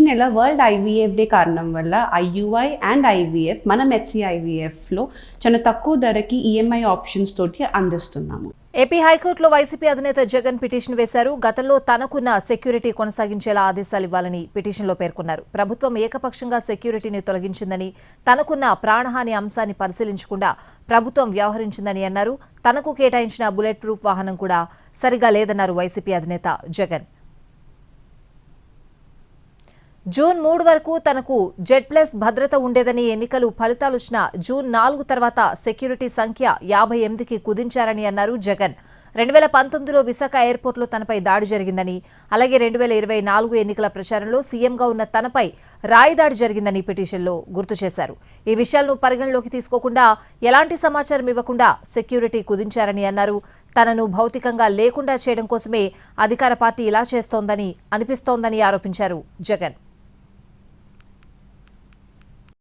నెల world IVF day కారణం వల్ల ఐయుఐ అండ్ ఐవీఎఫ్ మనం హెచ్సిఐవీఎఫ్లో చాలా తక్కువ ధరకి ఈఎంఐ ఆప్షన్స్ తోటి అందిస్తున్నాము. ఏపీ హైకోర్టులో వైసీపీ అధినేత జగన్ పిటిషన్ వేశారు. గతంలో తనకున్న సెక్యూరిటీ కొనసాగించేలా ఆదేశాలు ఇవ్వాలని పిటిషన్లో పేర్కొన్నారు. ప్రభుత్వం ఏకపక్షంగా సెక్యూరిటీని తొలగించిందని, తనకున్న ప్రాణహాని అంశాన్ని పరిశీలించకుండా ప్రభుత్వం వ్యవహరించిందని అన్నారు. తనకు కేటాయించిన బుల్లెట్ ప్రూఫ్ వాహనం కూడా సరిగా లేదన్నారు వైసీపీ అధినేత జగన్. జూన్ 3 వరకు తనకు జెడ్+ భద్రత ఉండేదని, ఎన్నికలు ఫలితాలొచ్చిన జూన్ 4 తర్వాత సెక్యూరిటీ సంఖ్య 58కి కుదించారని అన్నారు జగన్. 2019లో విశాఖ ఎయిర్పోర్టులో తనపై దాడి జరిగిందని, అలాగే 2024 ఎన్నికల ప్రచారంలో సీఎంగా ఉన్న తనపై రాయిదాడి జరిగిందని పిటిషన్లో గుర్తు చేశారు. ఈ విషయాలను పరిగణలోకి తీసుకోకుండా, ఎలాంటి సమాచారం ఇవ్వకుండా సెక్యూరిటీ కుదించారని అన్నారు. తనను భౌతికంగా లేకుండా చేయడం కోసమే అధికార పార్టీ ఇలా చేస్తోందని అనిపిస్తోందని ఆరోపించారు జగన్.